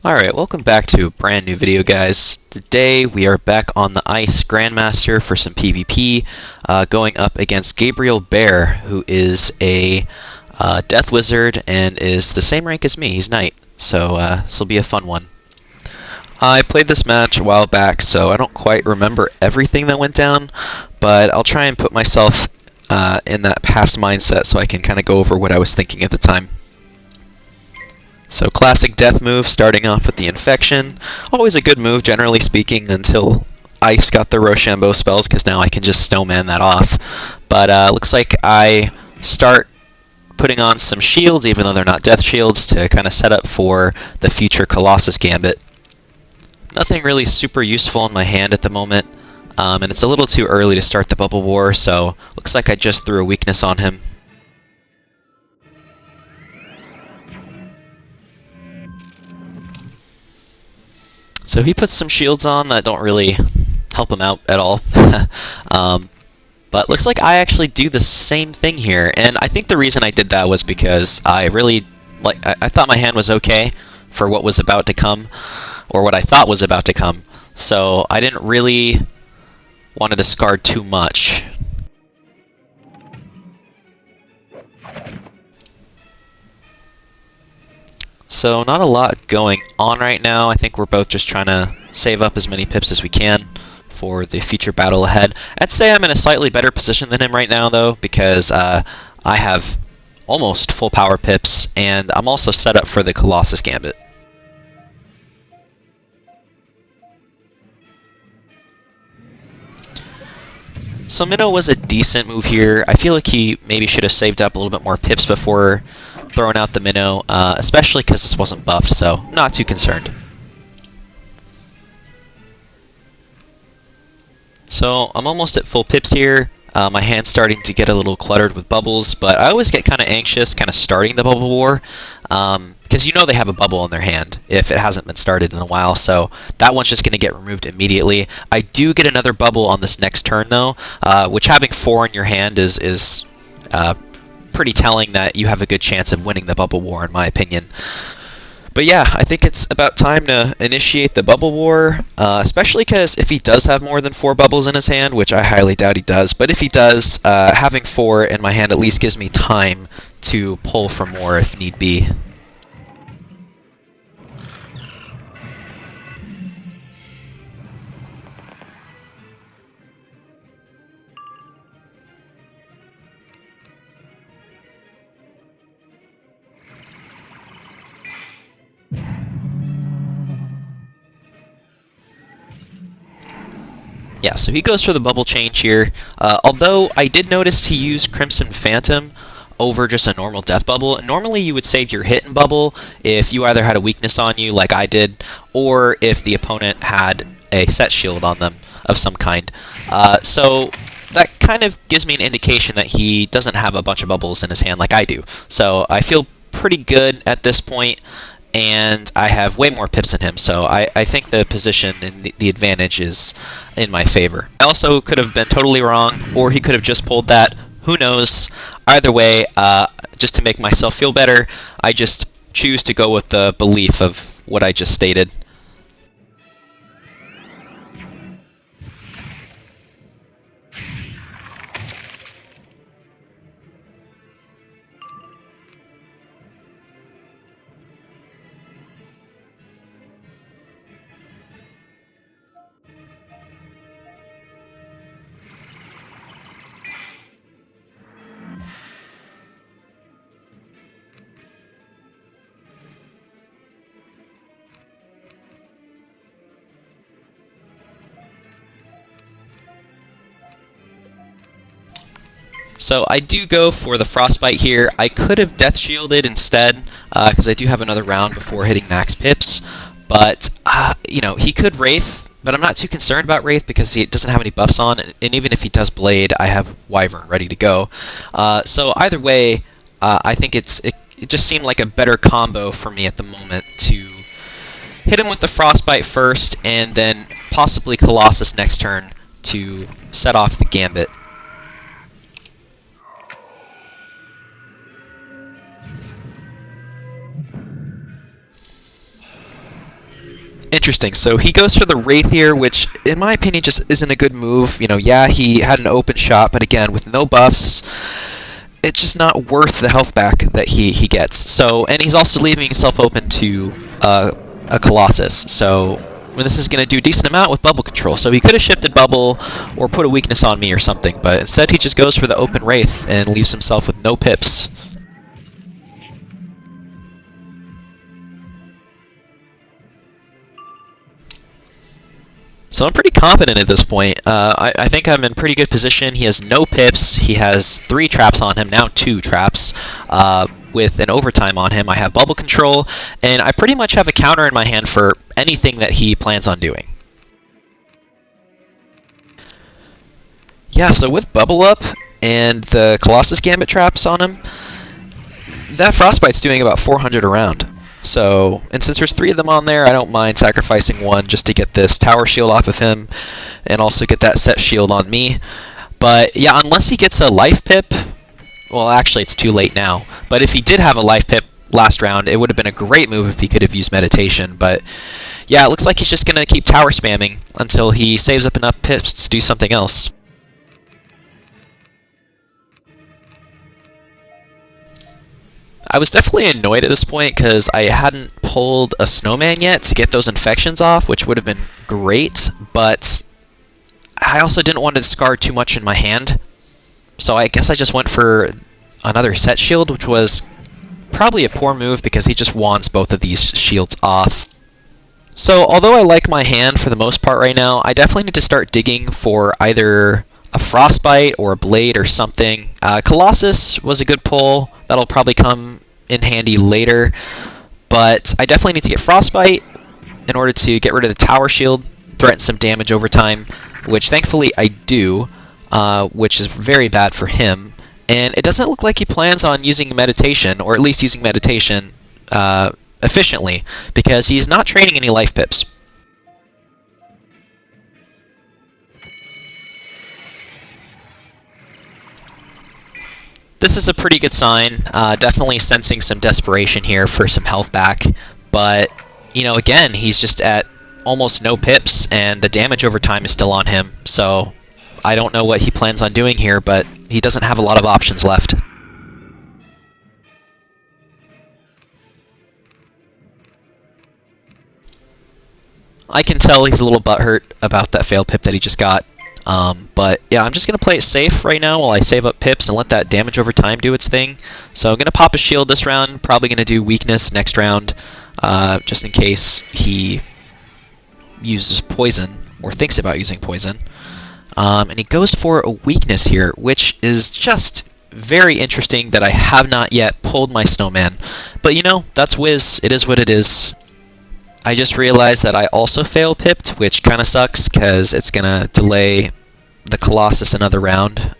Alright, welcome back to a brand new video, guys. Today we are back on the ice Grandmaster for some PvP, going up against Gabriel Bear, who is a Death Wizard and is the same rank as me. He's Knight, so this will be a fun one. I played this match a while back, so I don't quite remember everything that went down, but I'll try and put myself in that past mindset so I can kind of go over what I was thinking at the time. So classic death move, starting off with the infection. Always a good move, generally speaking, until Ice got the Rochambeau spells, because now I can just Snowman that off. But looks like I start putting on some shields, even though they're not death shields, to kind of set up for the future Colossus Gambit. Nothing really super useful in my hand at the moment, and it's a little too early to start the Bubble War, so looks like I just threw a weakness on him. So he puts some shields on that don't really help him out at all. But looks like I actually do the same thing here, and I think the reason I did that was because I thought my hand was okay for what was about to come, or what I thought was about to come. So I didn't really want to discard too much. So not a lot going on right now. I think we're both just trying to save up as many pips as we can for the future battle ahead. I'd say I'm in a slightly better position than him right now, though, because I have almost full power pips, and I'm also set up for the Colossus Gambit. So Minnow was a decent move here. I feel like he maybe should have saved up a little bit more pips before throwing out the Minnow, especially because this wasn't buffed, so not too concerned. So I'm almost at full pips here. My hand's starting to get a little cluttered with bubbles, but I always get kind of anxious kind of starting the Bubble War, because you know they have a bubble in their hand if it hasn't been started in a while, so that one's just going to get removed immediately. I do get another bubble on this next turn, though, which having 4 in your hand is pretty telling that you have a good chance of winning the Bubble War, in my opinion. But yeah, I think it's about time to initiate the Bubble War, especially because if he does have more than 4 bubbles in his hand, which I highly doubt he does, but if he does, having 4 in my hand at least gives me time to pull for more if need be. Yeah, so he goes for the bubble change here. Although I did notice he used Crimson Phantom over just a normal death bubble. Normally you would save your hit and bubble if you either had a weakness on you like I did, or if the opponent had a set shield on them of some kind. So that kind of gives me an indication that he doesn't have a bunch of bubbles in his hand like I do. So I feel pretty good at this point, and I have way more pips than him, so I think the position and the advantage is in my favor. I also could have been totally wrong, or he could have just pulled that. Who knows? Either way, just to make myself feel better, I just choose to go with the belief of what I just stated. So I do go for the Frostbite here. I could have Death Shielded instead, because I do have another round before hitting max pips. But, you know, he could Wraith, but I'm not too concerned about Wraith because he doesn't have any buffs on, and even if he does Blade, I have Wyvern ready to go. So either way, I think it just seemed like a better combo for me at the moment to hit him with the Frostbite first, and then possibly Colossus next turn to set off the Gambit. Interesting. So he goes for the Wraith here, which, in my opinion, just isn't a good move. You know, yeah, he had an open shot, but again, with no buffs, it's just not worth the health back that he gets. So, and he's also leaving himself open to a Colossus. So, this is going to do a decent amount with bubble control. So he could have shifted bubble or put a weakness on me or something, but instead he just goes for the open Wraith and leaves himself with no pips. So I'm pretty confident at this point. I think I'm in pretty good position. He has no pips. He has 3 traps on him, now 2 traps. With an overtime on him, I have bubble control, and I pretty much have a counter in my hand for anything that he plans on doing. Yeah, so with bubble up and the Colossus Gambit traps on him, that Frostbite's doing about 400 a round. So, and since there's 3 of them on there, I don't mind sacrificing 1 just to get this tower shield off of him, and also get that set shield on me. But yeah, unless he gets a life pip, well, actually it's too late now, but if he did have a life pip last round, it would have been a great move if he could have used meditation. But yeah, it looks like he's just going to keep tower spamming until he saves up enough pips to do something else. I was definitely annoyed at this point because I hadn't pulled a Snowman yet to get those infections off, which would have been great, but I also didn't want to discard too much in my hand. So I guess I just went for another set shield, which was probably a poor move because he just wants both of these shields off. So although I like my hand for the most part right now, I definitely need to start digging for either a Frostbite or a Blade or something. Colossus was a good pull. That'll probably come in handy later. But I definitely need to get Frostbite in order to get rid of the tower shield, threaten some damage over time, which thankfully I do, which is very bad for him. And it doesn't look like he plans on using meditation, or at least using meditation efficiently, because he's not training any life pips. This is a pretty good sign, definitely sensing some desperation here for some health back, but, you know, again, he's just at almost no pips, and the damage over time is still on him, so I don't know what he plans on doing here, but he doesn't have a lot of options left. I can tell he's a little butthurt about that failed pip that he just got. But yeah, I'm just going to play it safe right now while I save up pips and let that damage over time do its thing. So I'm going to pop a shield this round, probably going to do weakness next round, just in case he uses poison, or thinks about using poison. And he goes for a weakness here, which is just very interesting that I have not yet pulled my Snowman. But you know, that's Wiz, it is what it is. I just realized that I also fail pipped, which kind of sucks because it's going to delay the Colossus another round.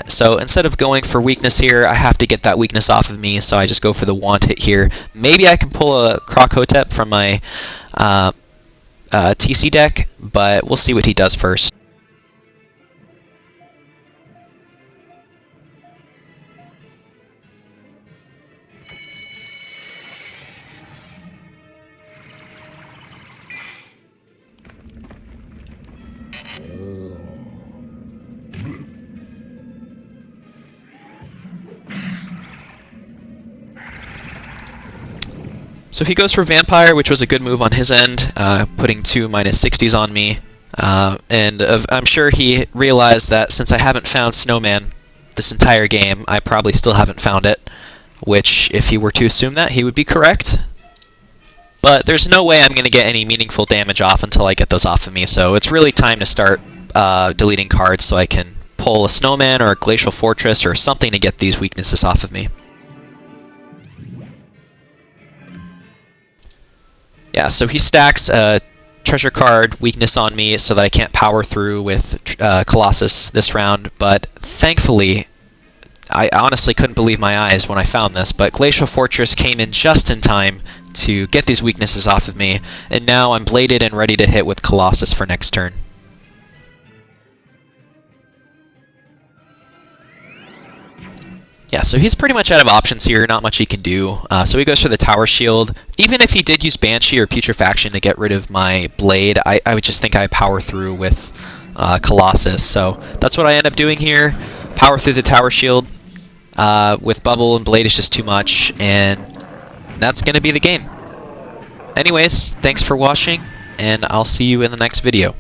So instead of going for weakness here, I have to get that weakness off of me, so I just go for the wand hit here. Maybe I can pull a Croc-Hotep from my TC deck, but we'll see what he does first. So he goes for Vampire, which was a good move on his end, putting 2 -60s on me. I'm sure he realized that since I haven't found Snowman this entire game, I probably still haven't found it, which, if he were to assume that, he would be correct. But there's no way I'm going to get any meaningful damage off until I get those off of me, so it's really time to start deleting cards so I can pull a Snowman or a Glacial Fortress or something to get these weaknesses off of me. Yeah, so he stacks a treasure card weakness on me so that I can't power through with Colossus this round, but thankfully, I honestly couldn't believe my eyes when I found this, but Glacial Fortress came in just in time to get these weaknesses off of me, and now I'm bladed and ready to hit with Colossus for next turn. Yeah, so he's pretty much out of options here, not much he can do. So he goes for the Tower Shield. Even if he did use Banshee or Putrefaction to get rid of my Blade, I would just think I power through with Colossus. So that's what I end up doing here. Power through the Tower Shield. With Bubble and Blade is just too much, and that's going to be the game. Anyways, thanks for watching, and I'll see you in the next video.